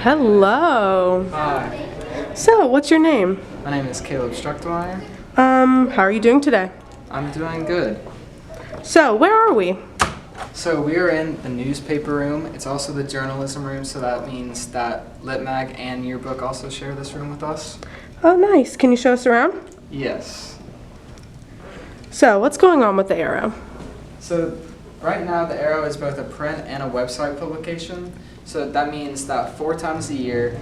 Hello. Hi, So, what's your name? my name is Caleb Structmeyer. How are you doing today? I'm doing good. So, where are we? So we are in the newspaper room. It's also the journalism room, so that means that LitMag and Yearbook also share this room with us. Oh, nice. Can you show us around? Yes. So, what's going on with the Arrow? So right now the Arrow is both a print and a website publication. So that means that 4 times a year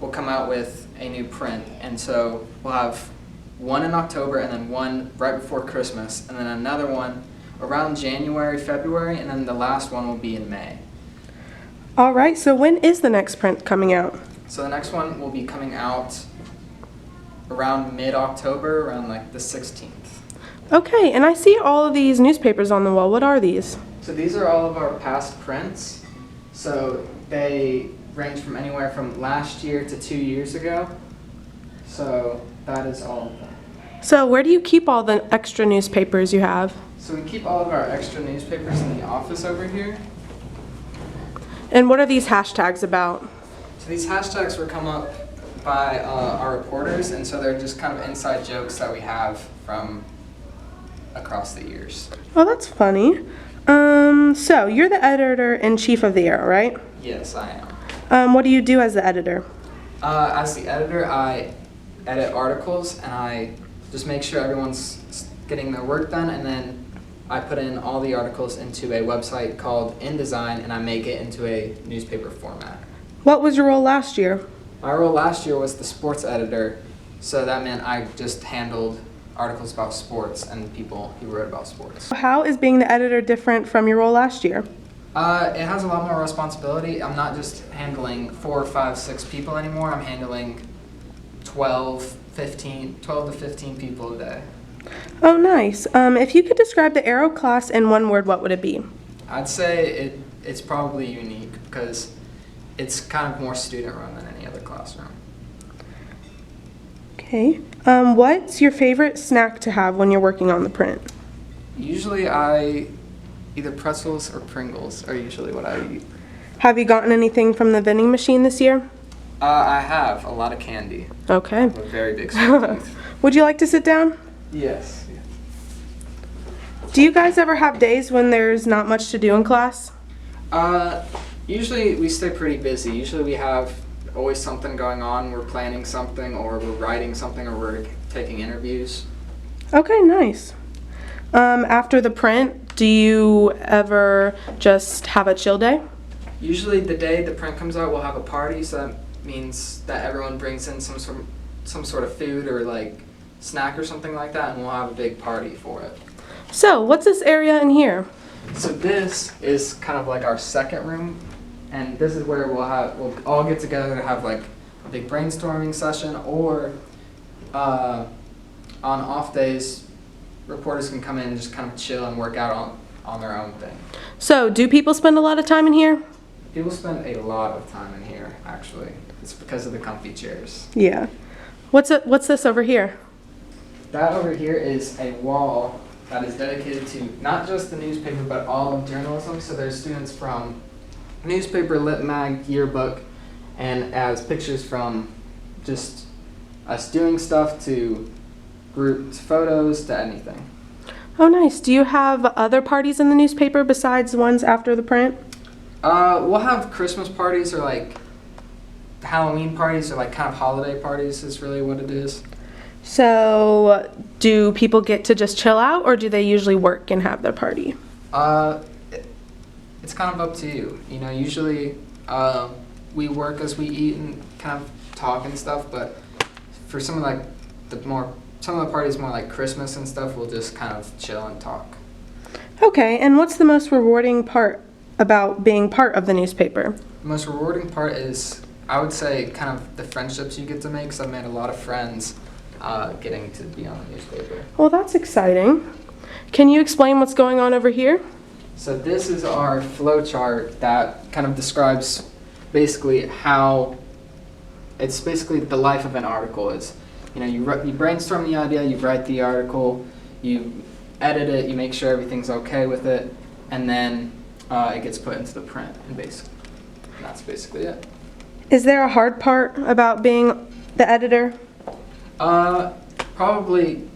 we'll come out with a new print. And so we'll have one in October and then one right before Christmas and then another one around January, February, and then the last one will be in May. All right, so when is the next print coming out? So the next one will be coming out around mid-October, around like the 16th. Okay, and I see all of these newspapers on the wall. What are these? So these are all of our past prints. So they range from anywhere from last year to 2 years ago. So that is all of them. So, where do you keep all the extra newspapers you have? So we keep all of our extra newspapers in the office over here. And what are these hashtags about? So these hashtags were come up by our reporters, and so they're just kind of inside jokes that we have from across the years. Oh, that's funny. So you're the editor-in-chief of the Arrow, right? Yes, I am. What do you do as the editor? As the editor, I edit articles, and I just make sure everyone's getting their work done, and then I put in all the articles into a website called InDesign, and I make it into a newspaper format. What was your role last year? My role last year was the sports editor, so that meant I just handled articles about sports and people who wrote about sports. How is being the editor different from your role last year? It has a lot more responsibility. I'm not just handling 4, 5, 6 people anymore. I'm handling 12 to 15 people a day. Oh, nice. If you could describe the Arrow class in one word, what would it be? I'd say it's probably unique because it's kind of more student-run than any other classroom. Okay. What's your favorite snack to have when you're working on the print? Usually either pretzels or Pringles are usually what I eat. Have you gotten anything from the vending machine this year? I have a lot of candy. Okay. I have a very big sweet tooth. Would you like to sit down? Yes. Do you guys ever have days when there's not much to do in class? Usually we stay pretty busy. Usually we have always something going on. We're planning something, or we're writing something, or we're taking interviews. Okay, nice. After the print, do you ever just have a chill day? Usually the day the print comes out, we'll have a party, so that means that everyone brings in some sort of food or like snack or something like that, and we'll have a big party for it. So, what's this area in here? So this is kind of like our second room, and this is where we'll all get together to have like a big brainstorming session, or on off days, reporters can come in and just kind of chill and work out on their own thing. So, do people spend a lot of time in here? People spend a lot of time in here, actually. It's because of the comfy chairs. Yeah. What's this over here? That over here is a wall that is dedicated to not just the newspaper, but all of journalism. So there's students from newspaper, LitMag, Yearbook, and as pictures from just us doing stuff to group photos to anything. Oh, nice. Do you have other parties in the newspaper besides the ones after the print? We'll have Christmas parties or like Halloween parties or like kind of holiday parties is really what it is. So, do people get to just chill out, or do they usually work and have their party? It's kind of up to you. You know, usually we work as we eat and kind of talk and stuff, but for some of the parties more like Christmas and stuff, we'll just kind of chill and talk. Okay, and what's the most rewarding part about being part of the newspaper? The most rewarding part is, I would say, kind of the friendships you get to make, because I've made a lot of friends getting to be on the newspaper. Well, that's exciting. Can you explain what's going on over here? So this is our flow chart that kind of describes basically how it's basically the life of an article is. You know, you brainstorm the idea, you write the article, you edit it, you make sure everything's okay with it, and then it gets put into the print, and that's basically it. Is there a hard part about being the editor? Probably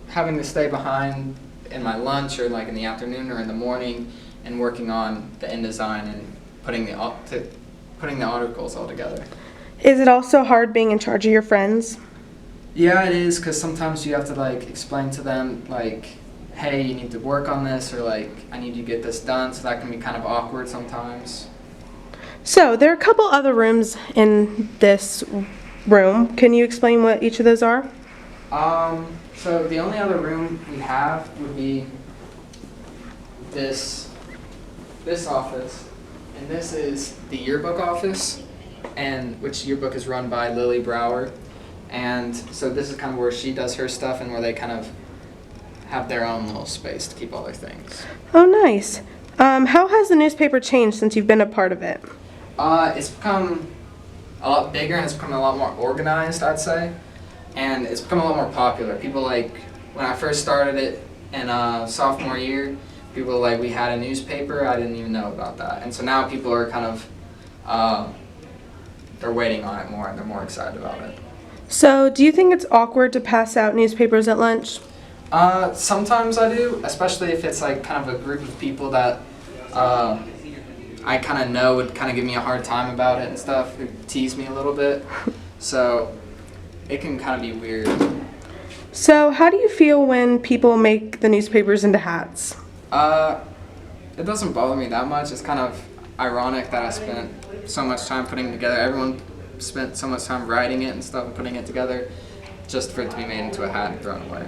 having to stay behind in my lunch or like in the afternoon or in the morning and working on the InDesign and putting the articles all together. Is it also hard being in charge of your friends? Yeah, it is, because sometimes you have to like explain to them like, hey, you need to work on this, or like, I need you to get this done, so that can be kind of awkward sometimes. So, there are a couple other rooms in this room. Can you explain what each of those are? So the only other room we have would be this office, and this is the yearbook office, and which yearbook is run by Lily Brower, and so this is kind of where she does her stuff and where they kind of have their own little space to keep all their things. Oh, nice. How has the newspaper changed since you've been a part of it? It's become a lot bigger and it's become a lot more organized, I'd say. And it's become a lot more popular. People like, when I first started it in sophomore year, people like, we had a newspaper, I didn't even know about that. And so now people are kind of, they're waiting on it more and they're more excited about it. So, do you think it's awkward to pass out newspapers at lunch? Sometimes I do, especially if it's like kind of a group of people that I kind of know would kind of give me a hard time about it and stuff, who tease me a little bit. So it can kind of be weird. So, how do you feel when people make the newspapers into hats? It doesn't bother me that much. It's kind of ironic that I spent so much time putting it together. Everyone spent so much time writing it and stuff and putting it together just for it to be made into a hat and thrown away.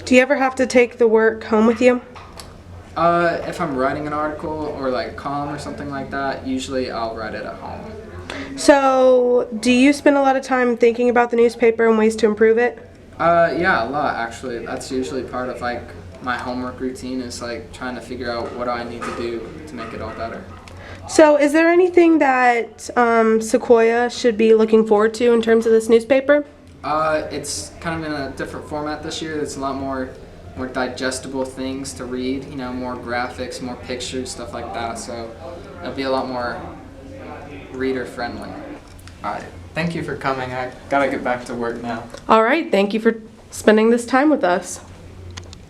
Do you ever have to take the work home with you? If I'm writing an article or like a column or something like that, usually I'll write it at home. So, do you spend a lot of time thinking about the newspaper and ways to improve it? Yeah, a lot actually. That's usually part of like my homework routine, is like trying to figure out what do I need to do to make it all better. So, is there anything that Sequoia should be looking forward to in terms of this newspaper? It's kind of in a different format this year. There's a lot more digestible things to read, you know, more graphics, more pictures, stuff like that. So it'll be a lot more reader friendly. All right. Thank you for coming. I gotta get back to work now. All right, thank you for spending this time with us.